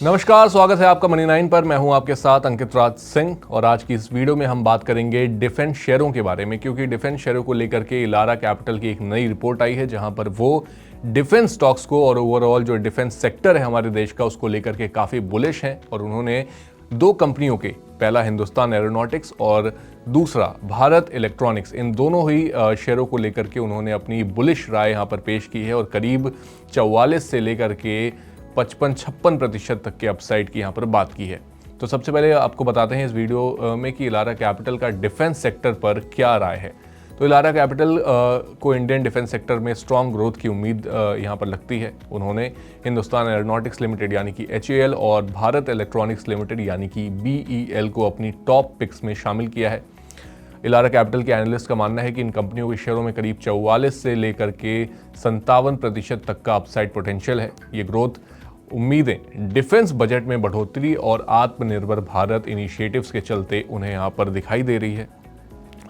नमस्कार, स्वागत है आपका मनी 9 पर। मैं हूं आपके साथ अंकित राज सिंह और आज की इस वीडियो में हम बात करेंगे डिफेंस शेयरों के बारे में, क्योंकि डिफेंस शेयरों को लेकर के इलारा कैपिटल की एक नई रिपोर्ट आई है जहां पर वो डिफेंस स्टॉक्स को और ओवरऑल जो डिफेंस सेक्टर है हमारे देश का उसको लेकर के काफ़ी बुलिश हैं। और उन्होंने दो कंपनियों के, पहला हिंदुस्तान एरोनॉटिक्स और दूसरा भारत इलेक्ट्रॉनिक्स, इन दोनों ही शेयरों को लेकर के उन्होंने अपनी बुलिश राय यहाँ पर पेश की है और करीब 44 से लेकर के 55-56% तक के अपसाइड की यहाँ पर बात की है। तो सबसे पहले आपको बताते हैं इस वीडियो में कि इलारा कैपिटल का डिफेंस सेक्टर पर क्या राय है। तो इलारा कैपिटल को इंडियन डिफेंस सेक्टर में स्ट्रॉन्ग ग्रोथ की उम्मीद यहाँ पर लगती है। उन्होंने हिंदुस्तान एरोनॉटिक्स लिमिटेड यानी कि HAL और भारत इलेक्ट्रॉनिक्स लिमिटेड यानी कि BEL को अपनी टॉप पिक्स में शामिल किया है। इलारा कैपिटल के एनालिस्ट का मानना है कि इन कंपनियों के शेयरों में करीब 44 से लेकर के 57% तक का अपसाइड पोटेंशियल है। ये ग्रोथ उम्मीदें डिफेंस बजट में बढ़ोतरी और आत्मनिर्भर भारत इनिशिएटिव्स के चलते उन्हें यहाँ पर दिखाई दे रही है।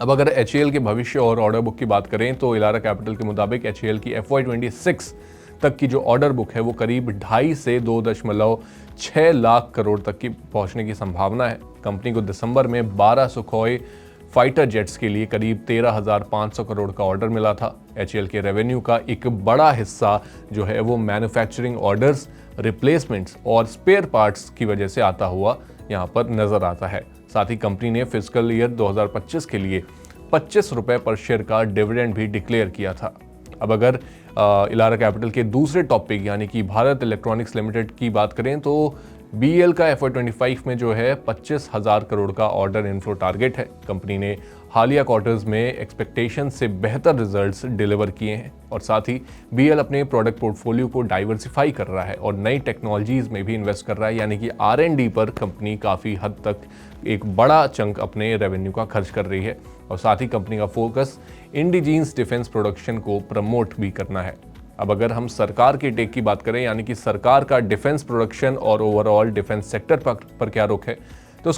अब अगर HAL के भविष्य और ऑर्डर बुक की बात करें तो इलारा कैपिटल के मुताबिक HAL की FY26 तक की जो ऑर्डर बुक है वो करीब 2.5 से 2.6 लाख करोड़ तक की पहुंचने की संभावना है। कंपनी को दिसंबर में 12 सुखोई फाइटर जेट्स के लिए करीब 13,500 करोड़ का ऑर्डर मिला था। HAL के रेवेन्यू का एक बड़ा हिस्सा जो है वो मैन्युफैक्चरिंग ऑर्डर्स, रिप्लेसमेंट्स और स्पेयर पार्ट्स की वजह से आता हुआ यहाँ पर नजर आता है। साथ ही कंपनी ने फिस्कल ईयर 2025 के लिए 25 रुपये पर शेयर का डिविडेंड भी डिक्लेयर किया था। अब अगर इलारा कैपिटल के दूसरे टॉपिक यानी कि भारत इलेक्ट्रॉनिक्स लिमिटेड की बात करें तो BEL का FY25 में जो है 25,000 करोड़ का ऑर्डर इनफ्लो टारगेट है। कंपनी ने हालिया क्वार्टर्स में एक्सपेक्टेशन से बेहतर रिजल्ट्स डिलीवर किए हैं और साथ ही BEL अपने प्रोडक्ट पोर्टफोलियो को डाइवर्सिफाई कर रहा है और नई टेक्नोलॉजीज में भी इन्वेस्ट कर रहा है, यानी कि R&D पर कंपनी काफ़ी हद तक एक बड़ा चंक अपने रेवेन्यू का खर्च कर रही है। और साथ ही कंपनी का फोकस इंडिजीन्स डिफेंस प्रोडक्शन को प्रमोट भी करना है। अब अगर हम सरकार के टेक की बात करें, यानी कि सरकार का डिफेंस प्रोडक्शन और ओवरऑल डिफेंस सेक्टर पर क्या रुख है, तो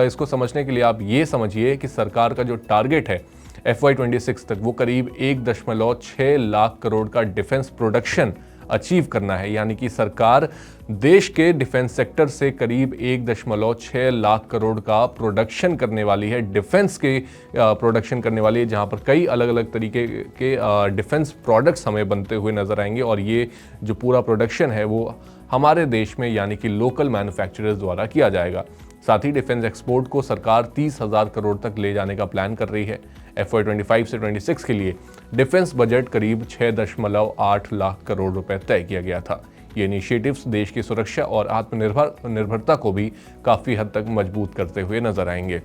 इसको समझने के लिए आप ये समझिए कि सरकार का जो टारगेट है FY26 तक वो करीब 1.6 लाख करोड़ का डिफेंस प्रोडक्शन अचीव करना है। यानी कि सरकार देश के डिफेंस सेक्टर से करीब 1.6 लाख करोड़ का प्रोडक्शन करने वाली है, डिफेंस के प्रोडक्शन करने वाली है, जहां पर कई अलग अलग तरीके के डिफेंस प्रोडक्ट्स हमें बनते हुए नजर आएंगे। और ये जो पूरा प्रोडक्शन है वो हमारे देश में यानी कि लोकल मैन्युफैक्चरर्स द्वारा किया जाएगा। साथ ही डिफेंस एक्सपोर्ट को सरकार 30,000 करोड़ तक ले जाने का प्लान कर रही है। FY25 से 26 के लिए डिफेंस बजट करीब 6.8 लाख करोड़ रुपए तय किया गया था। ये इनिशिएटिव्स देश की सुरक्षा और आत्मनिर्भरता को भी काफ़ी हद तक मजबूत करते हुए नजर आएंगे।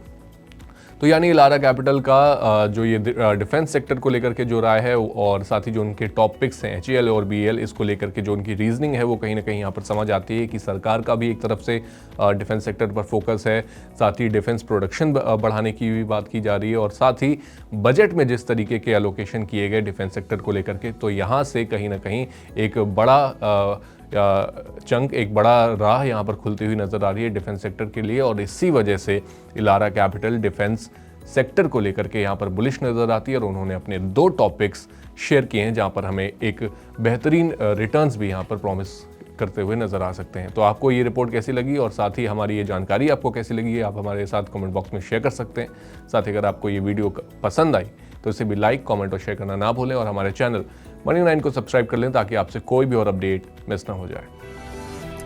तो यानी इलारा कैपिटल का जो ये डिफेंस सेक्टर को लेकर के जो राय है और साथ ही जो उनके टॉप पिक्स हैं HAL और BEL, इसको लेकर के जो उनकी रीजनिंग है वो कहीं ना कहीं यहाँ पर समझ आती है कि सरकार का भी एक तरफ से डिफेंस सेक्टर पर फोकस है, साथ ही डिफेंस प्रोडक्शन बढ़ाने की भी बात की जा रही है और साथ ही बजट में जिस तरीके के एलोकेशन किए गए डिफेंस सेक्टर को लेकर के, तो यहाँ से कहीं ना कहीं एक बड़ा चंक, एक बड़ा राह यहाँ पर खुलती हुई नजर आ रही है डिफेंस सेक्टर के लिए। और इसी वजह से इलारा कैपिटल डिफेंस सेक्टर को लेकर के यहाँ पर बुलिश नजर आती है और उन्होंने अपने दो टॉपिक्स शेयर किए हैं जहाँ पर हमें एक बेहतरीन रिटर्न्स भी यहाँ पर प्रॉमिस करते हुए नजर आ सकते हैं। तो आपको ये रिपोर्ट कैसी लगी और साथ ही हमारी ये जानकारी आपको कैसी लगी, आप हमारे साथ कमेंट बॉक्स में शेयर कर सकते हैं। साथ ही अगर आपको ये वीडियो पसंद आई तो इसे भी लाइक, कमेंट और शेयर करना ना भूलें और हमारे चैनल मनी 9 को सब्सक्राइब कर लें ताकि आपसे कोई भी और अपडेट मिस ना हो जाए।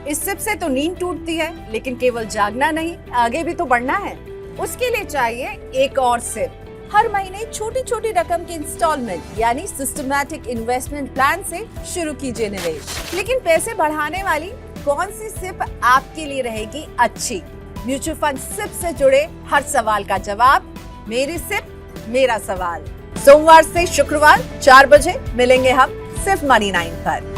इस सिप से तो नींद टूटती है, लेकिन केवल जागना नहीं, आगे भी तो बढ़ना है। उसके लिए चाहिए एक और सिप। हर महीने छोटी छोटी रकम की इंस्टॉलमेंट यानी सिस्टमैटिक इन्वेस्टमेंट प्लान से शुरू कीजिए निवेश। लेकिन पैसे बढ़ाने वाली कौन सी सिप आपके लिए रहेगी अच्छी? म्यूचुअल फंड सिप से जुड़े हर सवाल का जवाब मेरी सिप मेरा सवाल। सोमवार से शुक्रवार 4 बजे मिलेंगे हम सिर्फ मनी 9 पर।